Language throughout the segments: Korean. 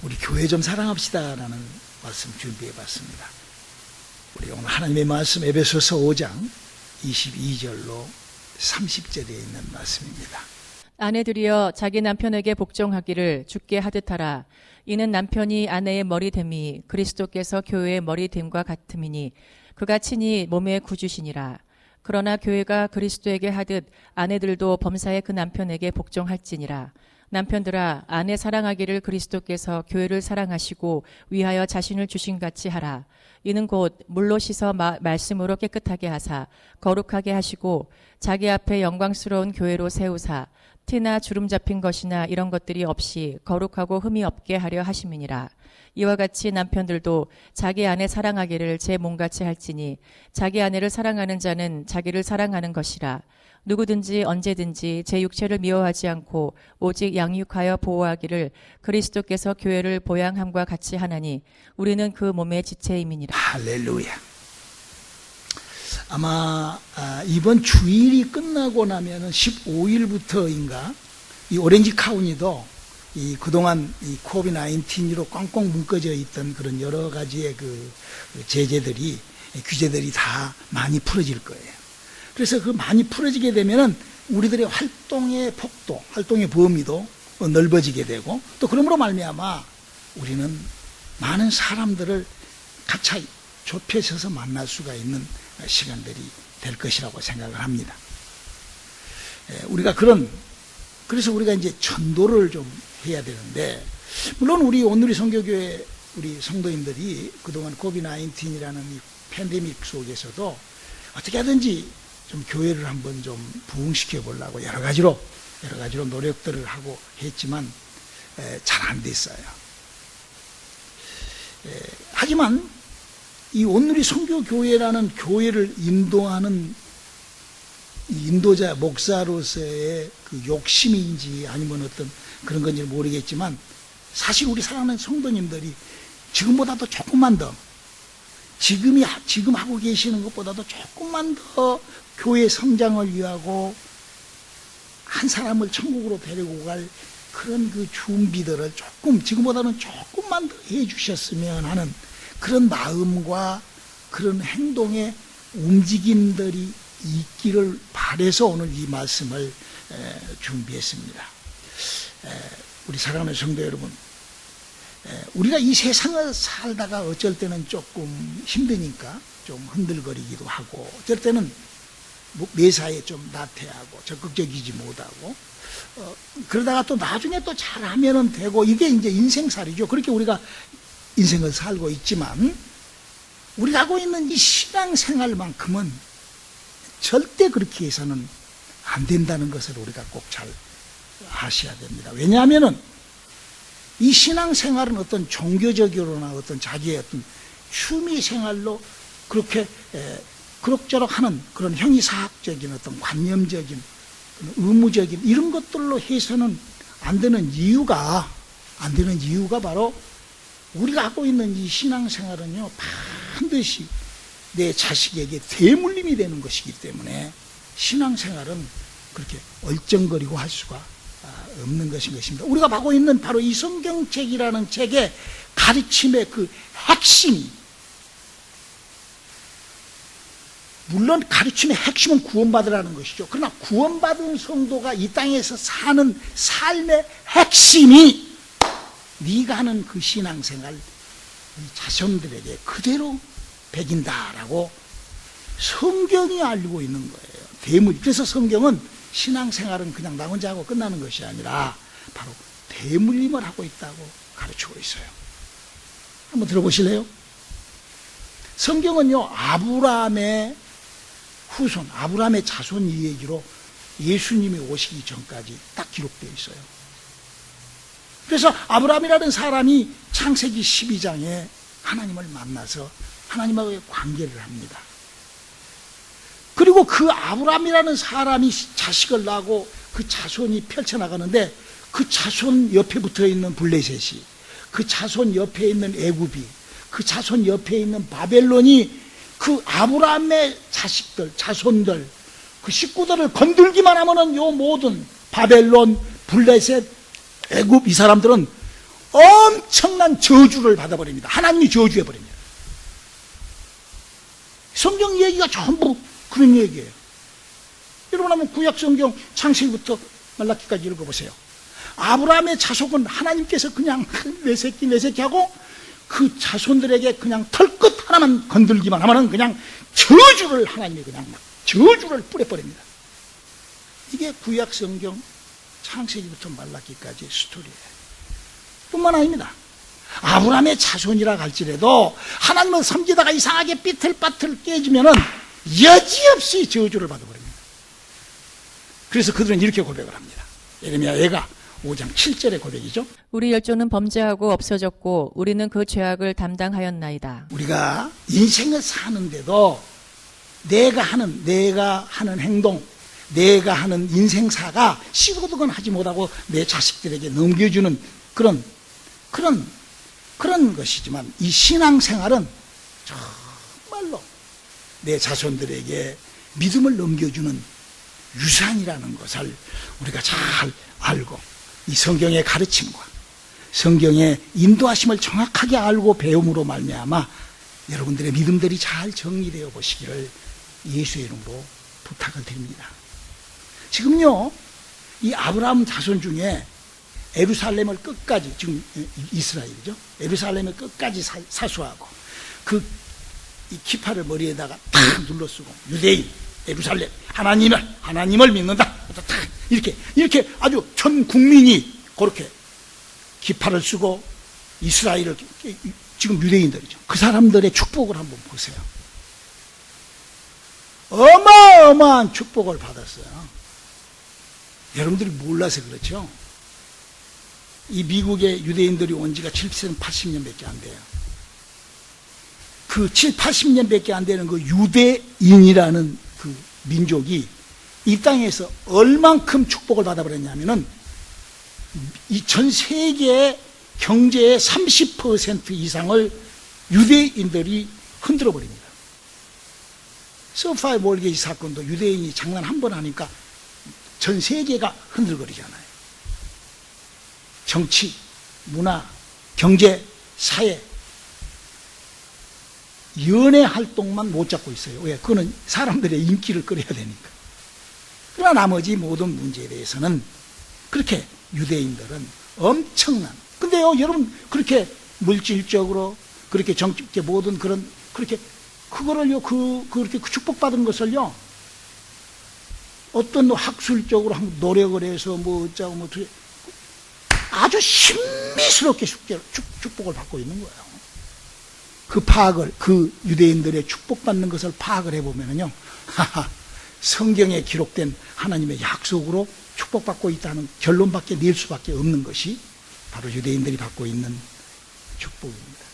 우리 교회 좀 사랑합시다라는 말씀 준비해 봤습니다. 우리 오늘 하나님의 말씀 에베소서 5장 22절로 30절에 있는 말씀입니다. 아내들이여 자기 남편에게 복종하기를 주께 하듯 하라. 이는 남편이 아내의 머리됨이 그리스도께서 교회의 머리됨과 같음이니 그가 친히 몸의 구주시니라. 그러나 교회가 그리스도에게 하듯 아내들도 범사에 그 남편에게 복종할지니라. 남편들아 아내 사랑하기를 그리스도께서 교회를 사랑하시고 위하여 자신을 주신 같이 하라. 이는 곧 물로 씻어 말씀으로 깨끗하게 하사 거룩하게 하시고 자기 앞에 영광스러운 교회로 세우사 티나 주름 잡힌 것이나 이런 것들이 없이 거룩하고 흠이 없게 하려 하심이니라. 이와 같이 남편들도 자기 아내 사랑하기를 제 몸같이 할지니 자기 아내를 사랑하는 자는 자기를 사랑하는 것이라. 누구든지 언제든지 제 육체를 미워하지 않고 오직 양육하여 보호하기를 그리스도께서 교회를 보양함과 같이 하나니 우리는 그 몸의 지체임이니라. 할렐루야. 아마 이번 주일이 끝나고 나면은 15일부터인가 이 오렌지 카운티도 이 그동안 이 코비드-19로 꽝꽝 묶어져 있던 그런 여러 가지의 그 제재들이 규제들이 다 많이 풀어질 거예요. 그래서 그 많이 풀어지게 되면은 우리들의 활동의 폭도, 활동의 범위도 넓어지게 되고 또 그러므로 말미암아 우리는 많은 사람들을 가차이 좁혀져서 만날 수가 있는 시간들이 될 것이라고 생각을 합니다. 그래서 우리가 이제 전도를 좀 해야 되는데, 물론 우리 온누리 선교교회 우리 성도님들이 그동안 코비드-19이라는 이 팬데믹 속에서도 어떻게 하든지 좀 교회를 한번 좀 부흥시켜 보려고 여러 가지로 노력들을 하고 했지만 잘 안 됐어요. 하지만 이 온누리 선교교회라는 교회를 인도하는 인도자 목사로서의 그 욕심인지 아니면 어떤 그런 건지 모르겠지만 사실 우리 사랑하는 성도님들이 지금보다도 조금만 더 지금 하고 계시는 것보다도 조금만 더 교회 성장을 위하고 한 사람을 천국으로 데리고 갈 그런 그 준비들을 지금보다는 조금만 더 해주셨으면 하는 그런 마음과 그런 행동의 움직임들이 있기를 바라서 오늘 이 말씀을 준비했습니다. 우리 사랑하는 성도 여러분, 우리가 이 세상을 살다가 어쩔 때는 조금 힘드니까 좀 흔들거리기도 하고 어쩔 때는 매사에 좀 나태하고 적극적이지 못하고 그러다가 또 나중에 또 잘하면은 되고 이게 이제 인생살이죠. 그렇게 우리가 인생을 살고 있지만 우리가 하고 있는 이 신앙생활만큼은 절대 그렇게 해서는 안 된다는 것을 우리가 꼭 잘 아셔야 됩니다. 왜냐하면은 이 신앙생활은 어떤 종교적으로나 어떤 자기의 어떤 취미생활로 그렇게 그럭저럭 하는 그런 형이사학적인 어떤 관념적인 의무적인 이런 것들로 해서는 안 되는 이유가 바로 우리가 하고 있는 이 신앙생활은요 반드시 내 자식에게 대물림이 되는 것이기 때문에 신앙생활은 그렇게 얼쩡거리고 할 수가 없는 것입니다. 우리가 하고 있는 바로 이 성경책이라는 책의 가르침의 그 핵심이, 물론 가르침의 핵심은 구원받으라는 것이죠. 그러나 구원받은 성도가 이 땅에서 사는 삶의 핵심이 네가 하는 그 신앙생활 자손들에게 그대로 배긴다라고 성경이 알고 있는 거예요. 그래서 성경은 신앙생활은 그냥 나 혼자 하고 끝나는 것이 아니라 바로 대물림을 하고 있다고 가르치고 있어요. 한번 들어보실래요? 성경은요 아브라함의 후손, 아브라함의 자손 이야기로 예수님이 오시기 전까지 딱 기록되어 있어요. 그래서 아브라함이라는 사람이 창세기 12장에 하나님을 만나서 하나님과의 관계를 합니다. 그리고 그 아브라함이라는 사람이 자식을 낳고 그 자손이 펼쳐나가는데 그 자손 옆에 붙어있는 블레셋이, 그 자손 옆에 있는 애굽이, 그 자손 옆에 있는 바벨론이 그 아브라함의 자식들, 자손들, 그 식구들을 건들기만 하면은 요 모든 바벨론, 블레셋, 애굽 이 사람들은 엄청난 저주를 받아버립니다. 하나님이 저주해버립니다. 성경 얘기가 전부 그런 얘기예요. 여러분 한번 구약 성경 창세기부터 말라기까지 읽어보세요. 아브라함의 자손은 하나님께서 그냥 내 새끼 하고 그 자손들에게 그냥 털끝 하나만 건들기만 하면은 그냥 저주를 하나님이 그냥 막 저주를 뿌려버립니다. 이게 구약 성경 창세기부터 말라기까지의 스토리예요. 뿐만 아닙니다. 아브라함의 자손이라 할지라도 하나님을 섬기다가 이상하게 삐틀빠틀 깨지면은 여지없이 저주를 받아버립니다. 그래서 그들은 이렇게 고백을 합니다. 예레미야 예가 5장 7절의 고백이죠. 우리 열조는 범죄하고 없어졌고 우리는 그 죄악을 담당하였나이다. 우리가 인생을 사는데도 내가 하는 행동, 내가 하는 인생사가 시도득은 하지 못하고 내 자식들에게 넘겨주는 그런 것이지만 이 신앙생활은 정말로 내 자손들에게 믿음을 넘겨주는 유산이라는 것을 우리가 잘 알고 이 성경의 가르침과 성경의 인도하심을 정확하게 알고 배움으로 말미암아 여러분들의 믿음들이 잘 정리되어 보시기를 예수의 이름으로 부탁을 드립니다. 지금요, 이 아브라함 자손 중에 예루살렘을 끝까지, 지금 이스라엘이죠, 예루살렘을 끝까지 사수하고 이 키파를 머리에다가 탁 눌러쓰고 유대인 예루살렘 하나님을 믿는다, 이렇게 아주 전 국민이 그렇게 기파를 쓰고 이스라엘을, 지금 유대인들이죠, 그 사람들의 축복을 한번 보세요. 어마어마한 축복을 받았어요. 여러분들이 몰라서 그렇죠. 이 미국에 유대인들이 온 지가 70, 80년밖에 안 돼요. 그 7, 80년밖에 안 되는 그 유대인이라는 그 민족이 이 땅에서 얼만큼 축복을 받아버렸냐면은 이 전 세계의 경제의 30% 이상을 유대인들이 흔들어 버립니다. 서브프라임 몰게지 사건도 유대인이 장난 한 번 하니까 전 세계가 흔들거리잖아요. 정치, 문화, 경제, 사회, 연애 활동만 못 잡고 있어요. 왜? 그거는 사람들의 인기를 끌어야 되니까. 그러나 나머지 모든 문제에 대해서는 그렇게 유대인들은 엄청난, 근데요, 여러분, 그렇게 물질적으로, 그렇게 정치적 모든 그렇게, 그거를요, 그렇게 축복받은 것을요, 어떤 학술적으로 노력을 해서 어쩌고 아주 신비스럽게 축복을 받고 있는 거예요. 그 유대인들의 축복받는 것을 파악을 해보면요, 성경에 기록된 하나님의 약속으로 축복받고 있다는 결론밖에 낼 수밖에 없는 것이 바로 유대인들이 받고 있는 축복입니다.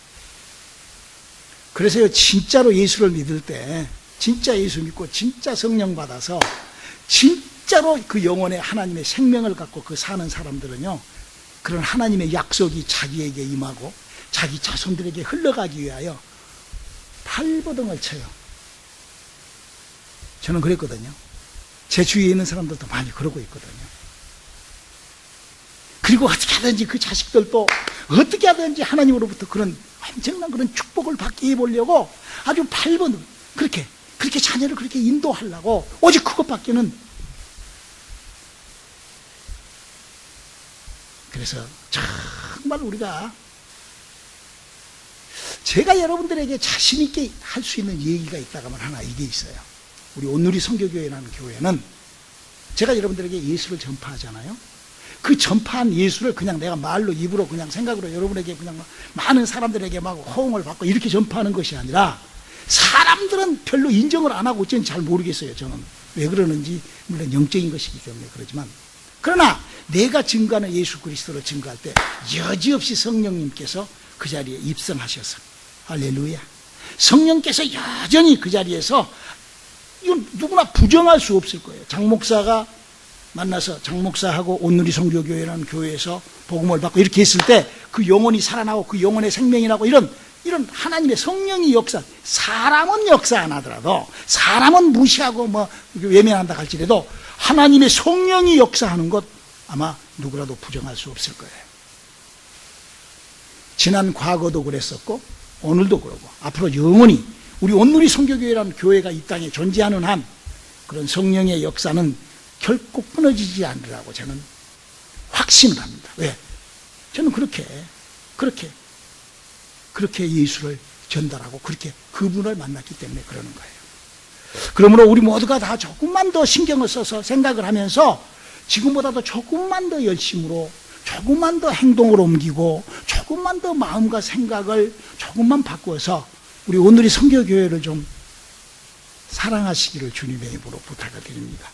그래서요, 진짜로 예수를 믿을 때, 진짜 예수 믿고 진짜 성령 받아서 진짜로 그 영혼에 하나님의 생명을 갖고 그 사는 사람들은요, 그런 하나님의 약속이 자기에게 임하고 자기 자손들에게 흘러가기 위하여 발버둥을 쳐요. 저는 그랬거든요. 제 주위에 있는 사람들도 많이 그러고 있거든요. 그리고 어떻게 하든지 그 자식들도 어떻게 하든지 하나님으로부터 그런 엄청난 그런 축복을 받게 해보려고 아주 발버둥, 그렇게 자녀를 그렇게 인도하려고 오직 그것밖에는. 그래서 정말 우리가, 제가 여러분들에게 자신있게 할 수 있는 얘기가 있다고 하면 하나 이게 있어요. 우리 온누리 선교교회라는 교회는 제가 여러분들에게 예수를 전파하잖아요. 그 전파한 예수를 그냥 내가 말로, 입으로, 그냥 생각으로 여러분에게 그냥 많은 사람들에게 막 호응을 받고 이렇게 전파하는 것이 아니라, 사람들은 별로 인정을 안 하고 어쩐지 잘 모르겠어요. 저는 왜 그러는지, 물론 영적인 것이기 때문에 그러지만, 그러나 내가 증거하는 예수 그리스도를 증거할 때 여지없이 성령님께서 그 자리에 입성하셔서, 할렐루야, 성령께서 여전히 그 자리에서, 이건 누구나 부정할 수 없을 거예요. 장 목사가 만나서, 장 목사하고 온누리 선교교회라는 교회에서 복음을 받고 이렇게 했을 때 그 영혼이 살아나고 그 영혼의 생명이 나고 이런 하나님의 성령이 역사, 사람은 역사 안 하더라도, 사람은 무시하고 외면한다 할지라도 하나님의 성령이 역사하는 것 아마 누구라도 부정할 수 없을 거예요. 지난 과거도 그랬었고 오늘도 그러고 앞으로 영원히 우리 온누리 선교교회라는 교회가 이 땅에 존재하는 한 그런 성령의 역사는 결코 끊어지지 않으라고 저는 확신을 합니다. 왜? 저는 그렇게 예수를 전달하고 그렇게 그분을 만났기 때문에 그러는 거예요. 그러므로 우리 모두가 다 조금만 더 신경을 써서 생각을 하면서 지금보다도 조금만 더 열심으로 조금만 더 행동으로 옮기고 조금만 더 마음과 생각을 조금만 바꾸어서 우리 오늘의 선교교회를 좀 사랑하시기를 주님의 이름으로 부탁을 드립니다.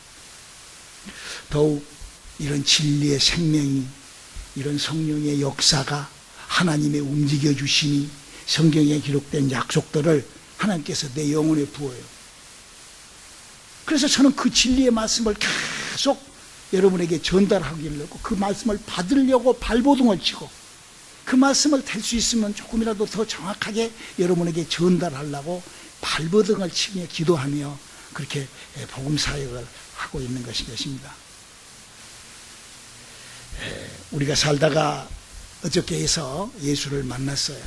더욱 이런 진리의 생명이 이런 성령의 역사가 하나님의 움직여 주심이 성경에 기록된 약속들을 하나님께서 내 영혼에 부어요. 그래서 저는 그 진리의 말씀을 계속 여러분에게 전달하기를 하고 그 말씀을 받으려고 발버둥을 치고 그 말씀을 될 수 있으면 조금이라도 더 정확하게 여러분에게 전달하려고 발버둥을 치며 기도하며 그렇게 복음 사역을 하고 있는 것입니다. 우리가 살다가 어저께 해서 예수를 만났어요.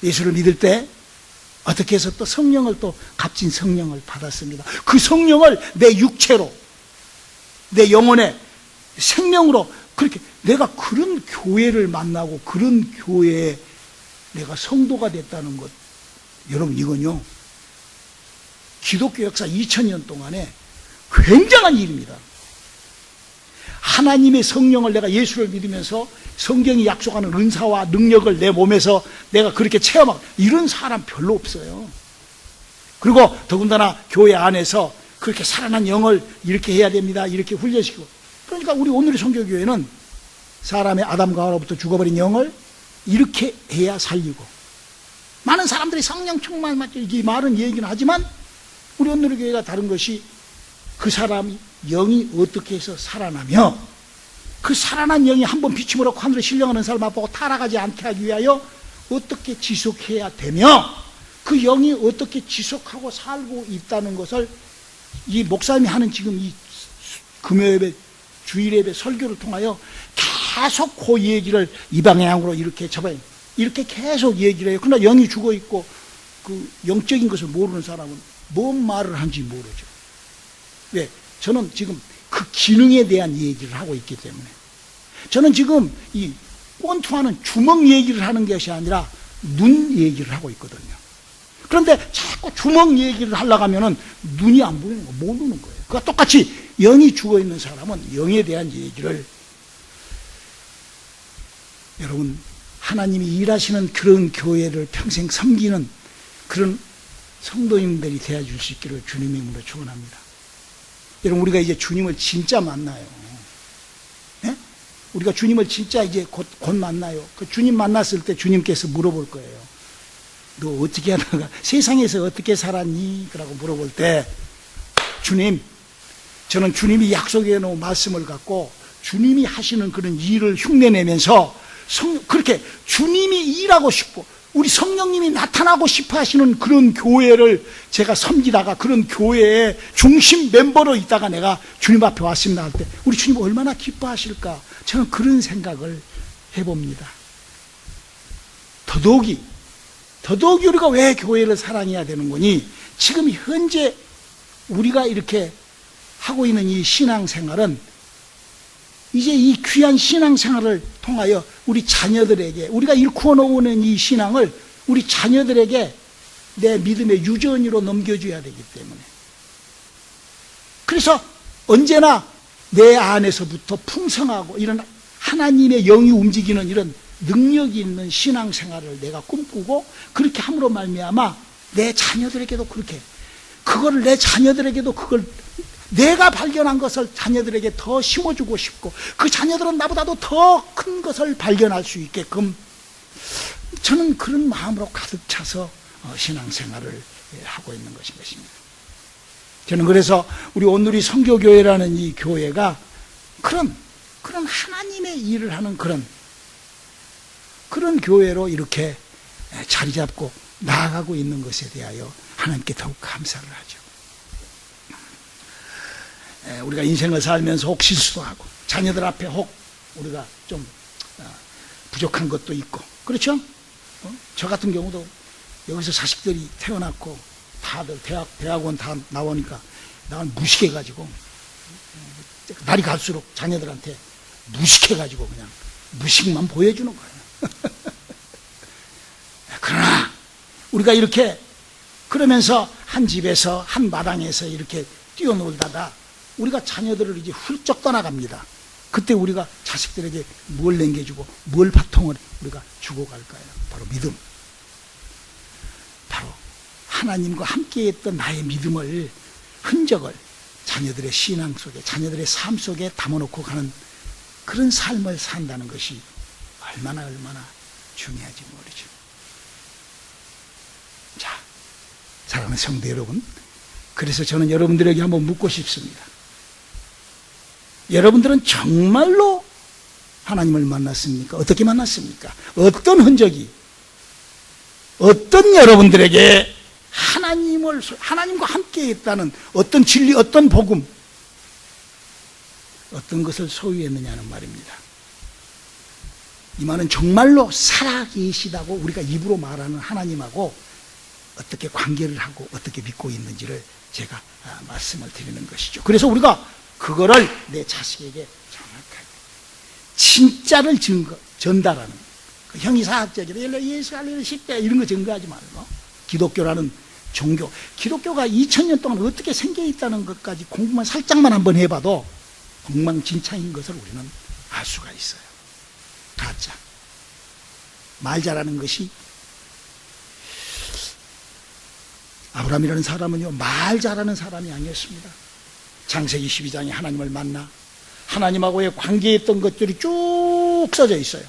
예수를 믿을 때 어떻게 해서 또 성령을 또 값진 성령을 받았습니다. 그 성령을 내 육체로 내 영혼의 생명으로 그렇게 내가 그런 교회를 만나고 그런 교회에 내가 성도가 됐다는 것, 여러분 이건요 기독교 역사 2000년 동안에 굉장한 일입니다. 하나님의 성령을 내가 예수를 믿으면서 성경이 약속하는 은사와 능력을 내 몸에서 내가 그렇게 체험하고 이런 사람 별로 없어요. 그리고 더군다나 교회 안에서 그렇게 살아난 영을 이렇게 해야 됩니다. 이렇게 훈련시키고. 그러니까 우리 오늘의 선교교회는 사람의 아담과 하와로부터 죽어버린 영을 이렇게 해야 살리고, 많은 사람들이 성령 충만 맞죠. 이 말은 얘기는 하지만 우리 오늘의 교회가 다른 것이 그 사람이 영이 어떻게 해서 살아나며 그 살아난 영이 한번 비침으로 하늘에 신령하는 사람 앞보고 타락하지 않게 하기 위하여 어떻게 지속해야 되며 그 영이 어떻게 지속하고 살고 있다는 것을 이 목사님이 하는 지금 이 금요예배 주일예배 설교를 통하여 계속 그 얘기를 이 방향으로 이렇게 저방향 이렇게 계속 얘기를 해요. 그러나 영이 죽어 있고 그 영적인 것을 모르는 사람은 뭔 말을 하는지 모르죠. 왜? 저는 지금 그 기능에 대한 얘기를 하고 있기 때문에 저는 지금 이 권투하는 주먹 얘기를 하는 것이 아니라 눈 얘기를 하고 있거든요. 그런데 자꾸 주먹 얘기를 하려고 하면은 눈이 안 보이는 거, 모르는 거예요. 그러니까 똑같이 영이 죽어 있는 사람은 영에 대한 얘기를 여러분 하나님이 일하시는 그런 교회를 평생 섬기는 그런 성도님들이 되어줄 수 있기를 주님의 이름으로 축원합니다. 여러분 우리가 이제 주님을 진짜 만나요. 네? 우리가 주님을 진짜 이제 곧 만나요. 그 주님 만났을 때 주님께서 물어볼 거예요. 너 어떻게 하다가 세상에서 어떻게 살았니? 라고 물어볼 때 주님, 저는 주님이 약속해 놓은 말씀을 갖고 주님이 하시는 그런 일을 흉내내면서 그렇게 주님이 일하고 싶고 우리 성령님이 나타나고 싶어 하시는 그런 교회를 제가 섬기다가 그런 교회의 중심 멤버로 있다가 내가 주님 앞에 왔습니다 할 때 우리 주님 얼마나 기뻐하실까? 저는 그런 생각을 해봅니다. 더더욱이 우리가 왜 교회를 사랑해야 되는 거니? 지금 현재 우리가 이렇게 하고 있는 이 신앙생활은 이제 이 귀한 신앙생활을 통하여 우리 자녀들에게 우리가 일구어 놓은 이 신앙을 우리 자녀들에게 내 믿음의 유전으로 넘겨줘야 되기 때문에 그래서 언제나 내 안에서부터 풍성하고 이런 하나님의 영이 움직이는 이런 능력이 있는 신앙생활을 내가 꿈꾸고 그렇게 함으로 말미암아 내 자녀들에게도 그렇게 그거를 내 자녀들에게도 그걸 내가 발견한 것을 자녀들에게 더 심어주고 싶고 그 자녀들은 나보다도 더 큰 것을 발견할 수 있게끔 저는 그런 마음으로 가득 차서 신앙생활을 하고 있는 것입니다. 저는 그래서 우리 온누리 선교교회라는 이 교회가 그런 하나님의 일을 하는 그런 교회로 이렇게 자리 잡고 나아가고 있는 것에 대하여 하나님께 더욱 감사를 하죠. 우리가 인생을 살면서 혹 실수도 하고 자녀들 앞에 혹 우리가 좀 부족한 것도 있고, 그렇죠? 저 같은 경우도 여기서 자식들이 태어났고 다들 대학원 다 나오니까 나는 무식해가지고 날이 갈수록 자녀들한테 무식해가지고 그냥 무식만 보여주는 거예요. 그러나 우리가 이렇게 그러면서 한 집에서 한 마당에서 이렇게 뛰어놀다가 우리가 자녀들을 이제 훌쩍 떠나갑니다. 그때 우리가 자식들에게 뭘 남겨주고 뭘 바통을 우리가 주고 갈까요? 바로 믿음. 바로 하나님과 함께했던 나의 믿음을, 흔적을 자녀들의 신앙 속에, 자녀들의 삶 속에 담아놓고 가는 그런 삶을 산다는 것이 얼마나 중요한지 모르죠. 자, 사랑하는 성도 여러분, 그래서 저는 여러분들에게 한번 묻고 싶습니다. 여러분들은 정말로 하나님을 만났습니까? 어떻게 만났습니까? 어떤 흔적이, 어떤 여러분들에게 하나님과 함께 있다는 어떤 진리, 어떤 복음, 어떤 것을 소유했느냐는 말입니다. 이 말은 정말로 살아계시다고 우리가 입으로 말하는 하나님하고 어떻게 관계를 하고 어떻게 믿고 있는지를 제가 말씀을 드리는 것이죠. 그래서 우리가 그거를 내 자식에게 정확하게 진짜를 전달하는, 그 형이사학적이라 예수 할렐루야 10대 이런 거 증거하지 말고, 기독교라는 종교, 기독교가 2000년 동안 어떻게 생겨 있다는 것까지 공부만 살짝만 한번 해봐도 엉망진창인 것을 우리는 알 수가 있어요. 가짜. 말 잘하는 것이, 아브라함이라는 사람은요, 말 잘하는 사람이 아니었습니다. 창세기 12장에 하나님을 만나 하나님하고의 관계했던 것들이 쭉 써져 있어요.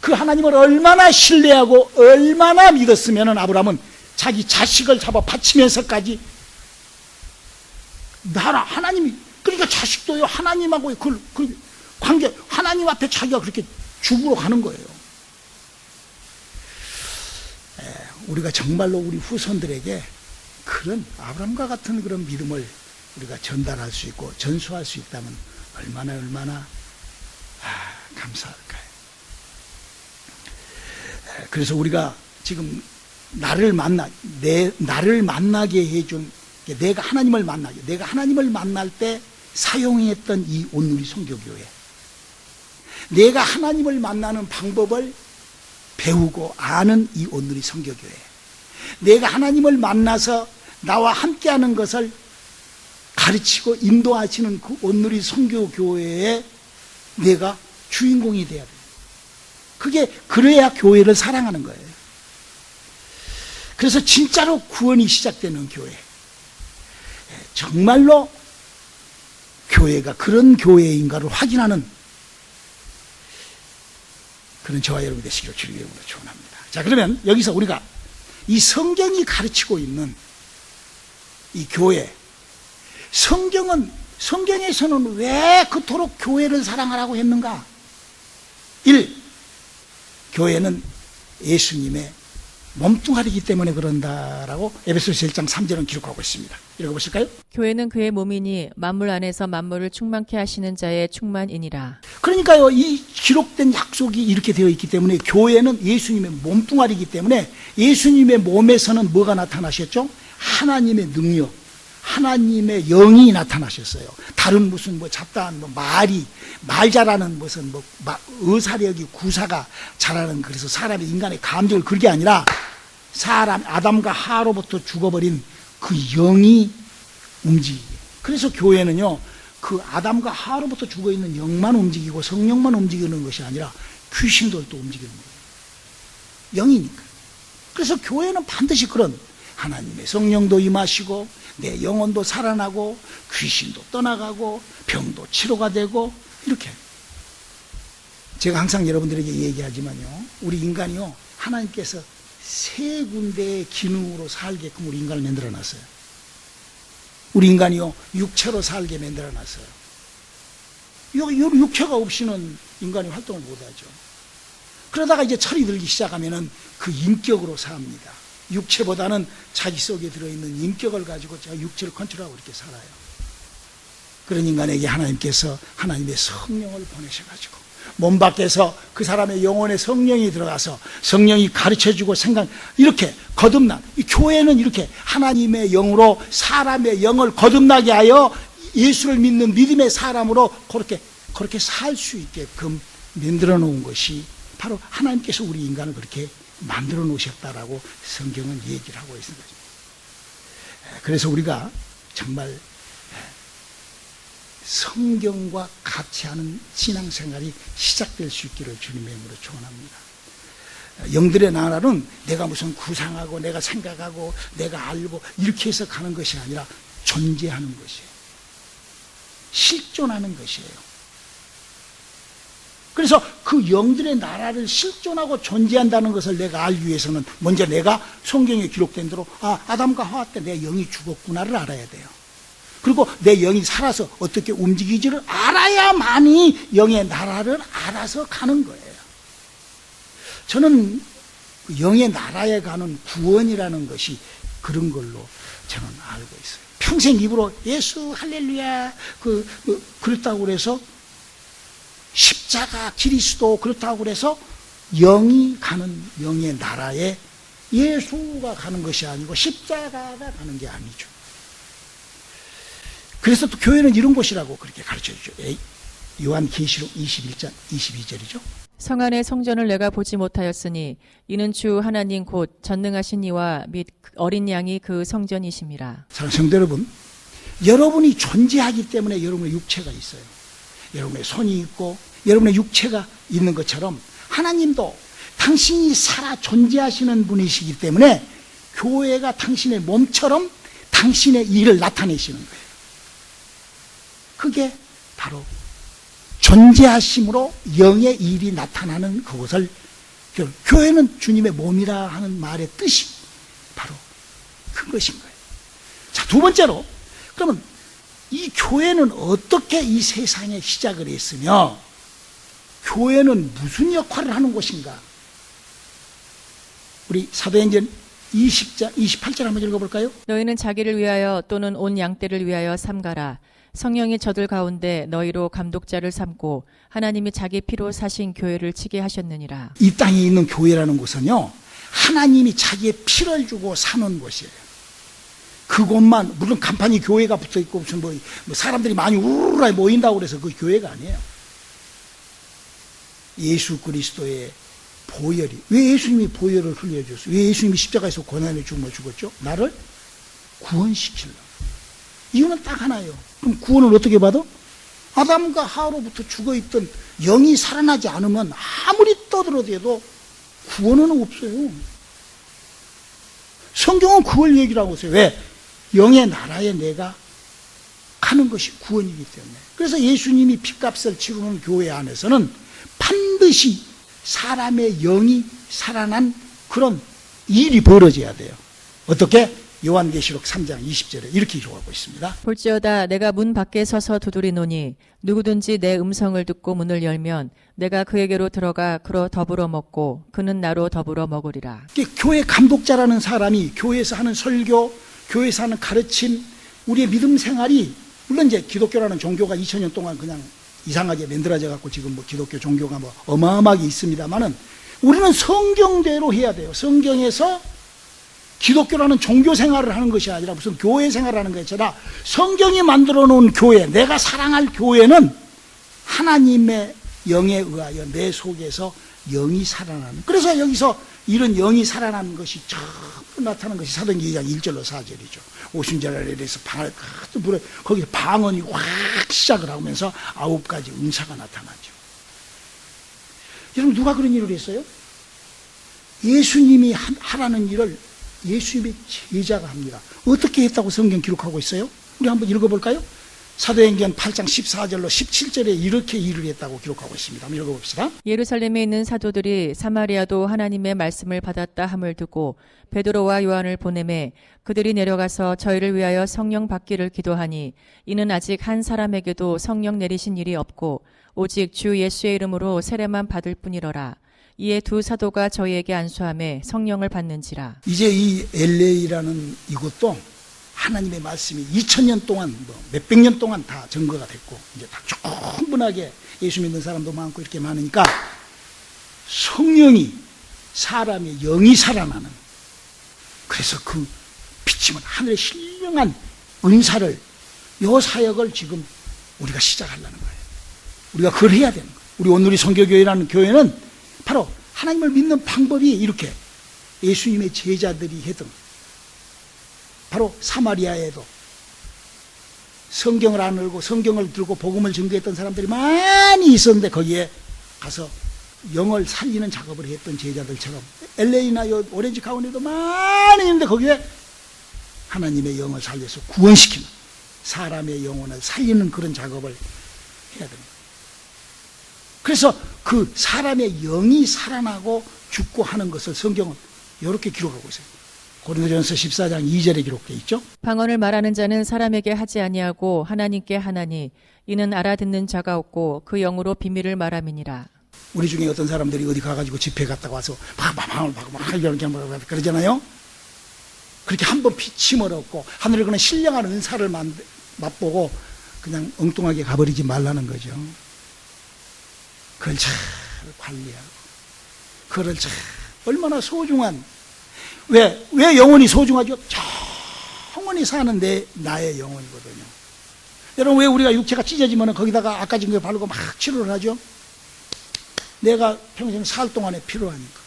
그 하나님을 얼마나 신뢰하고 얼마나 믿었으면 아브라함은 자기 자식을 잡아 바치면서까지 하나님이, 그러니까 자식도요, 하나님하고의 그 관계, 하나님 앞에 자기가 그렇게 죽으러 가는 거예요. 우리가 정말로 우리 후손들에게 그런 아브라함과 같은 그런 믿음을 우리가 전달할 수 있고 전수할 수 있다면 얼마나 감사할까요? 그래서 우리가 지금 나를 만나게 해준, 내가 하나님을 만날 때 사용했던 이 온누리 선교교회, 내가 하나님을 만나는 방법을 배우고 아는 이 온누리 선교교회, 내가 하나님을 만나서 나와 함께하는 것을 가르치고 인도하시는 그 온누리 선교교회에 내가 주인공이 돼야 돼요. 그래야 교회를 사랑하는 거예요. 그래서 진짜로 구원이 시작되는 교회, 정말로 교회가 그런 교회인가를 확인하는 그런 저와 여러분이 되시기를 주님의 이름으로 축원합니다. 자, 그러면 여기서 우리가 이 성경이 가르치고 있는 이 교회, 성경에서는 왜 그토록 교회를 사랑하라고 했는가? 1. 교회는 예수님의 몸뚱아리이기 때문에 그런다라고 에베소서 1장 3절은 기록하고 있습니다. 읽어보실까요? 교회는 그의 몸이니 만물 안에서 만물을 충만케 하시는 자의 충만이니라. 그러니까요, 이 기록된 약속이 이렇게 되어 있기 때문에 교회는 예수님의 몸뚱아리이기 때문에 예수님의 몸에서는 뭐가 나타나셨죠? 하나님의 능력, 하나님의 영이 나타나셨어요. 다른 무슨 잡다한 말 잘하는 무슨 의사력이 구사가 잘하는, 그래서 사람의 인간의 감정을, 그게 아니라 아담과 하로부터 죽어버린 그 영이 움직이게. 그래서 교회는요, 그 아담과 하로부터 죽어 있는 영만 움직이고 성령만 움직이는 것이 아니라 귀신들도 움직이는 거예요. 영이니까. 그래서 교회는 반드시 그런 하나님의 성령도 임하시고 내 영혼도 살아나고 귀신도 떠나가고 병도 치료가 되고, 이렇게. 제가 항상 여러분들에게 얘기하지만요, 우리 인간이요, 하나님께서 세 군데의 기능으로 살게끔 우리 인간을 만들어 놨어요. 우리 인간이요, 육체로 살게 만들어 놨어요. 육체가 없이는 인간이 활동을 못하죠. 그러다가 이제 철이 들기 시작하면은 그 인격으로 삽니다. 육체보다는 자기 속에 들어있는 인격을 가지고 제가 육체를 컨트롤하고 이렇게 살아요. 그런 인간에게 하나님께서 하나님의 성령을 보내셔가지고 몸 밖에서 그 사람의 영혼에 성령이 들어가서 성령이 가르쳐주고 이렇게 거듭난, 이 교회는 이렇게 하나님의 영으로 사람의 영을 거듭나게 하여 예수를 믿는 믿음의 사람으로 그렇게 살 수 있게끔 만들어 놓은 것이 바로 하나님께서 우리 인간을 그렇게 만들어 놓으셨다라고 성경은 얘기를 하고 있는 거죠. 그래서 우리가 정말 성경과 같이 하는 신앙생활이 시작될 수 있기를 주님의 이름으로 축원합니다. 영들의 나라는 내가 무슨 구상하고 내가 생각하고 내가 알고 이렇게 해서 가는 것이 아니라 존재하는 것이에요. 실존하는 것이에요. 그래서 그 영들의 나라를 실존하고 존재한다는 것을 내가 알기 위해서는 먼저 내가 성경에 기록된 대로 아담과 하와 때 내 영이 죽었구나를 알아야 돼요. 그리고 내 영이 살아서 어떻게 움직이지를 알아야만이 영의 나라를 알아서 가는 거예요. 저는 영의 나라에 가는 구원이라는 것이 그런 걸로 저는 알고 있어요. 평생 입으로 예수 할렐루야 그렇다고 그래서 십자가 그리스도 그렇다고 그래서 영이 가는 영의 나라에 예수가 가는 것이 아니고 십자가가 가는 게 아니죠. 그래서 또 교회는 이런 곳이라고 그렇게 가르쳐주죠. 요한계시록 21장 22절이죠. 성 안의 성전을 내가 보지 못하였으니 이는 주 하나님 곧 전능하신 이와 및 어린 양이 그 성전이심이라. 사랑하는 성도 여러분, 여러분이 존재하기 때문에 여러분의 육체가 있어요. 여러분의 손이 있고 여러분의 육체가 있는 것처럼 하나님도 당신이 살아 존재하시는 분이시기 때문에 교회가 당신의 몸처럼 당신의 일을 나타내시는 거예요. 그게 바로 존재하심으로 영의 일이 나타나는 그것을 교회는 주님의 몸이라 하는 말의 뜻이 바로 그것인 거예요. 자, 두 번째로 그러면 이 교회는 어떻게 이 세상에 시작을 했으며 교회는 무슨 역할을 하는 곳인가? 우리 사도행전 20장 28절 한번 읽어볼까요? 너희는 자기를 위하여 또는 온 양떼를 위하여 삼가라. 성령이 저들 가운데 너희로 감독자를 삼고 하나님이 자기 피로 사신 교회를 치게 하셨느니라. 이 땅에 있는 교회라는 곳은요, 하나님이 자기의 피를 주고 사는 곳이에요. 그곳만, 물론 간판이 교회가 붙어 있고 무슨 뭐 사람들이 많이 우르르 모인다고 그래서 그 교회가 아니에요. 예수 그리스도의 보혈이, 왜 예수님이 보혈을 흘려줬어요? 왜 예수님이 십자가에서 고난의 죽음을 죽었죠? 나를 구원시키려고. 이유는 딱 하나예요. 그럼 구원을 어떻게 받아? 아담과 하와로부터 죽어있던 영이 살아나지 않으면 아무리 떠들어대도 구원은 없어요. 성경은 그걸 얘기를 하고 있어요. 왜? 영의 나라에 내가 가는 것이 구원이기 때문에. 그래서 예수님이 핏값을 치르는 교회 안에서는 반드시 사람의 영이 살아난 그런 일이 벌어져야 돼요. 어떻게? 요한계시록 3장 20절에 이렇게 기록하고 있습니다. 볼지어다 내가 문 밖에 서서 두드리노니 누구든지 내 음성을 듣고 문을 열면 내가 그에게로 들어가 그로 더불어 먹고 그는 나로 더불어 먹으리라. 교회 감독자라는 사람이 교회에서 하는 설교, 교회에서 하는 가르침, 우리의 믿음 생활이, 물론 이제 기독교라는 종교가 2000년 동안 그냥 이상하게 만들어져 갖고 지금 뭐 기독교 종교가 뭐 어마어마하게 있습니다만은 우리는 성경대로 해야 돼요. 성경에서 기독교라는 종교 생활을 하는 것이 아니라 무슨 교회 생활을 하는 것이 아니라 성경이 만들어 놓은 교회, 내가 사랑할 교회는 하나님의 영에 의하여 내 속에서 영이 살아나는, 그래서 여기서 이런 영이 살아나는 것이 처음 나타나는 것이 사도행전 2장 1절로 4절이죠. 오순절날에 대해서 거기서 방언이 확 시작을 하면서 9가지 은사가 나타나죠. 여러분, 누가 그런 일을 했어요? 예수님이 하라는 일을 예수님의 제자가 합니다. 어떻게 했다고 성경 기록하고 있어요? 우리 한번 읽어볼까요? 사도행전 8장 14절로 17절에 이렇게 일을 했다고 기록하고 있습니다. 한번 읽어봅시다. 예루살렘에 있는 사도들이 사마리아도 하나님의 말씀을 받았다 함을 두고 베드로와 요한을 보내매 그들이 내려가서 저희를 위하여 성령 받기를 기도하니 이는 아직 한 사람에게도 성령 내리신 일이 없고 오직 주 예수의 이름으로 세례만 받을 뿐이러라. 이에 두 사도가 저희에게 안수하며 성령을 받는지라. 이제 이 LA라는 이곳도 하나님의 말씀이 2000년 동안 몇백 년 동안 다 증거가 됐고 이제 다 충분하게 예수 믿는 사람도 많고 이렇게 많으니까 성령이 사람의 영이 살아나는, 그래서 그 비침은 하늘의 신령한 은사를, 요 사역을 지금 우리가 시작하려는 거예요. 우리가 그걸 해야 되는 거예요. 우리 온누리 선교교회라는 교회는 바로 하나님을 믿는 방법이 이렇게 예수님의 제자들이 했던, 바로 사마리아에도 성경을 안 읽고 성경을 들고 복음을 전개했던 사람들이 많이 있었는데 거기에 가서 영을 살리는 작업을 했던 제자들처럼 LA나 오렌지 카운티도 많이 있는데 거기에 하나님의 영을 살려서 구원시키는, 사람의 영혼을 살리는 그런 작업을 해야 됩니다. 그래서 그 사람의 영이 살아나고 죽고 하는 것을 성경은 이렇게 기록하고 있어요. 고린도전서 14장 2절에 기록되어 있죠. 방언을 말하는 자는 사람에게 하지 아니하고 하나님께 하나니 이는 알아듣는 자가 없고 그 영으로 비밀을 말함이니라. 우리 중에 어떤 사람들이 어디 가가지고 집회 갔다가 와서 방언을 하고 막 이렇게 그러잖아요. 그렇게 한번 피침을 얻고 하늘에 그는 신령한 은사를 맛보고 그냥 엉뚱하게 가버리지 말라는 거죠. 그걸 잘 관리하고, 그걸 잘, 얼마나 소중한, 왜 영혼이 소중하죠? 영원히 사는 나의 영혼이거든요. 여러분, 왜 우리가 육체가 찢어지면 거기다가 아까 진 거 바르고 막 치료를 하죠? 내가 평생 살 동안에 필요하니까.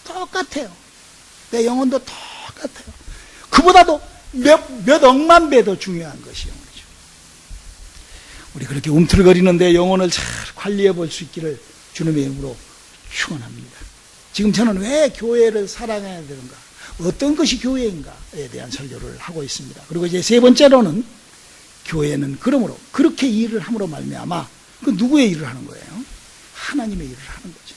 똑같아요. 내 영혼도 똑같아요. 그보다도 몇 억만 배 더 중요한 것이 영혼이죠. 우리 그렇게 움틀거리는데 영혼을 잘 관리해 볼 수 있기를 주님의 이름으로 축원합니다. 지금 저는 왜 교회를 사랑해야 되는가, 어떤 것이 교회인가에 대한 설교를 하고 있습니다. 그리고 이제 세 번째로는 교회는 그러므로 그렇게 일을 함으로 말미암아 그 누구의 일을 하는 거예요? 하나님의 일을 하는 거죠.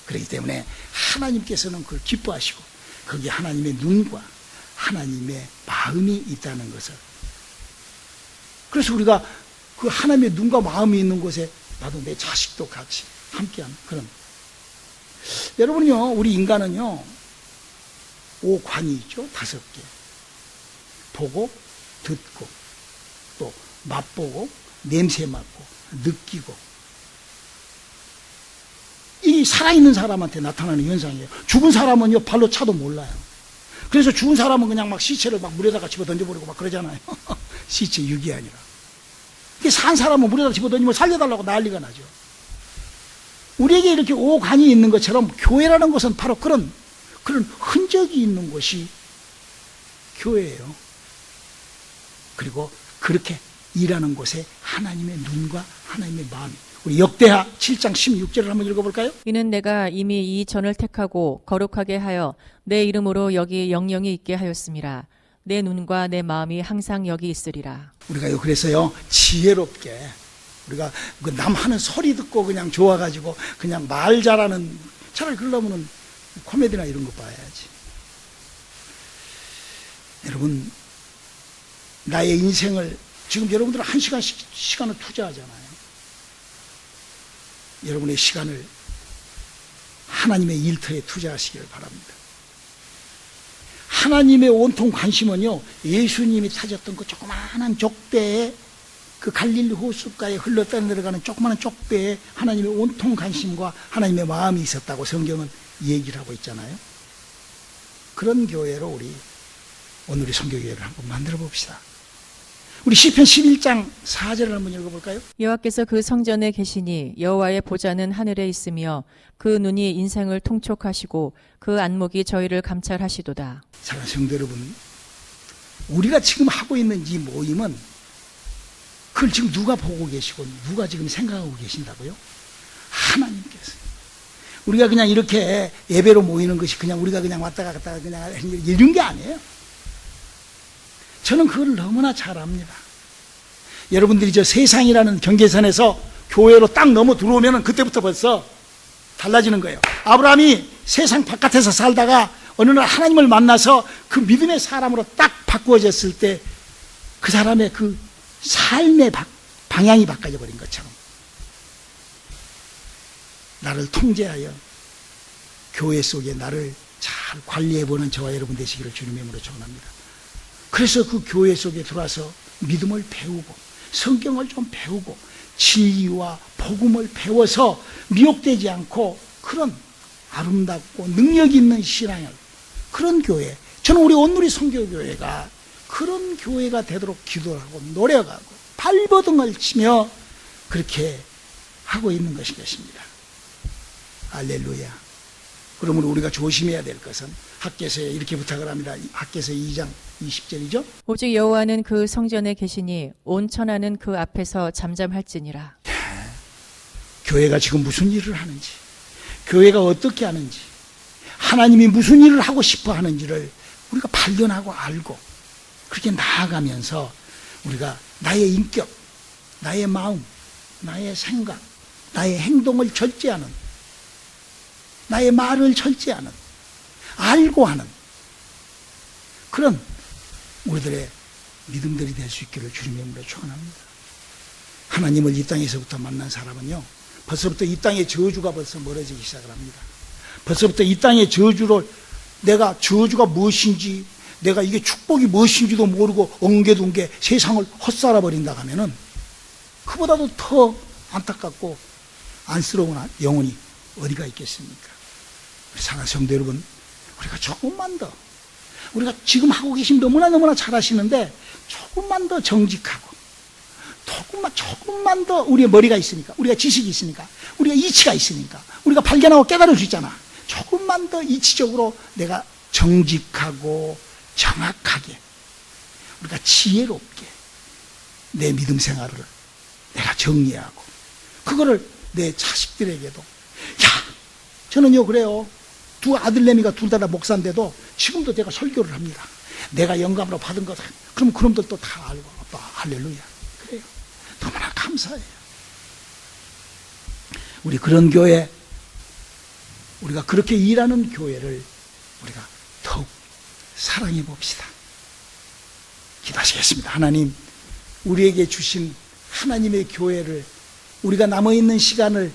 그렇기 때문에 하나님께서는 그걸 기뻐하시고 거기에 하나님의 눈과 하나님의 마음이 있다는 것을, 그래서 우리가 그 하나님의 눈과 마음이 있는 곳에 나도 내 자식도 같이 함께하는 그런, 여러분요, 우리 인간은요 5관이 있죠. 5개. 보고, 듣고, 또 맛보고, 냄새 맡고, 느끼고. 이 살아있는 사람한테 나타나는 현상이에요. 죽은 사람은요 발로 차도 몰라요. 그래서 죽은 사람은 그냥 막 시체를 막 물에다가 집어 던져버리고 막 그러잖아요. 시체 육이 아니라. 산 사람은 물에다가 집어 던지면 살려달라고 난리가 나죠. 우리에게 이렇게 5관이 있는 것처럼 교회라는 것은 바로 그런 흔적이 있는 곳이 교회예요. 그리고 그렇게 일하는 곳에 하나님의 눈과 하나님의 마음이, 우리 역대하 7장 16절을 한번 읽어볼까요? 이는 내가 이미 이 전을 택하고 거룩하게 하여 내 이름으로 여기 영영이 있게 하였음이라. 내 눈과 내 마음이 항상 여기 있으리라. 우리가요, 그래서요, 지혜롭게, 우리가 남 하는 소리 듣고 그냥 좋아가지고 그냥 말 잘하는, 차라리 그러려면 코미디나 이런 거 봐야지. 여러분, 나의 인생을, 지금 여러분들은 1시간씩 시간을 투자하잖아요. 여러분의 시간을 하나님의 일터에 투자하시길 바랍니다. 하나님의 온통 관심은요, 예수님이 찾았던 그 조그마한 족배에, 그 갈릴리 호숫가에 흘러 내려가는 조그마한 족배에 하나님의 온통 관심과 하나님의 마음이 있었다고 성경은 얘기를 하고 있잖아요. 그런 교회로 우리 오늘의 선교교회를 한번 만들어 봅시다. 우리 시편 11장 4절을 한번 읽어볼까요? 여호와께서 그 성전에 계시니 여호와의 보좌는 하늘에 있으며 그 눈이 인생을 통촉하시고 그 안목이 저희를 감찰하시도다. 사랑하는 성도 여러분, 우리가 지금 하고 있는 이 모임은 그걸 지금 누가 보고 계시고 누가 지금 생각하고 계신다고요? 하나님께서. 우리가 그냥 이렇게 예배로 모이는 것이 그냥 우리가 그냥 왔다 갔다 그냥 이런 게 아니에요. 저는 그걸 너무나 잘 압니다. 여러분들이 저 세상이라는 경계선에서 교회로 딱 넘어 들어오면 그때부터 벌써 달라지는 거예요. 아브라함이 세상 바깥에서 살다가 어느 날 하나님을 만나서 그 믿음의 사람으로 딱 바꾸어졌을 때 그 사람의 그 삶의 방향이 바뀌어 버린 것처럼 나를 통제하여 교회 속에 나를 잘 관리해보는 저와 여러분 되시기를 주님의 이름으로 축원합니다. 그래서 그 교회 속에 들어와서 믿음을 배우고 성경을 좀 배우고 진리와 복음을 배워서 미혹되지 않고 그런 아름답고 능력 있는 신앙을, 그런 교회, 저는 우리 온누리 선교교회가 그런 교회가 되도록 기도하고 노력하고 발버둥을 치며 그렇게 하고 있는 것입니다. 할렐루야. 그러므로 우리가 조심해야 될 것은 학개서에 이렇게 부탁을 합니다. 학개서 2장 20절이죠. 오직 여호와는 그 성전에 계시니 온 천하는 그 앞에서 잠잠할지니라. 교회가 지금 무슨 일을 하는지, 교회가 어떻게 하는지, 하나님이 무슨 일을 하고 싶어 하는지를 우리가 발견하고 알고 그렇게 나아가면서 우리가 나의 인격, 나의 마음, 나의 생각, 나의 행동을 절제하는, 나의 말을 절제하는, 알고 하는 그런 우리들의 믿음들이 될 수 있기를 주님의 이름으로 축원합니다. 하나님을 이 땅에서부터 만난 사람은요, 벌써부터 이 땅의 저주가 벌써 멀어지기 시작을 합니다. 벌써부터 이 땅의 저주를, 내가 저주가 무엇인지, 내가 이게 축복이 무엇인지도 모르고 엉개둔게 세상을 헛살아 버린다 하면은 그보다도 더 안타깝고 안쓰러운 영혼이 어디가 있겠습니까? 우리 사랑하는 성도 여러분, 우리가 조금만 더, 우리가 지금 하고 계신 너무나 잘하시는데 조금만 더 정직하고 조금만 더 우리의 머리가 있으니까, 우리가 지식이 있으니까, 우리가 이치가 있으니까, 우리가 발견하고 깨달을 수 있잖아. 조금만 더 이치적으로 내가 정직하고 정확하게, 우리가 지혜롭게 내 믿음 생활을 내가 정리하고 그거를 내 자식들에게도, 저는요 그래요. 두 아들내미가 둘 다 목사인데도 지금도 제가 설교를 합니다. 내가 영감으로 받은 거다. 그럼 그놈들도 다 알고, 아빠 할렐루야. 그래요. 너무나 감사해요. 우리 그런 교회, 우리가 그렇게 일하는 교회를 우리가 더욱 사랑해 봅시다. 기도하시겠습니다. 하나님, 우리에게 주신 하나님의 교회를, 우리가 남아있는 시간을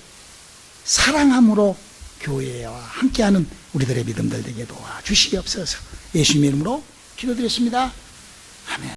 사랑함으로 교회와 함께하는 우리들의 믿음들 되게 도와주시옵소서. 예수님의 이름으로 기도드렸습니다. 아멘.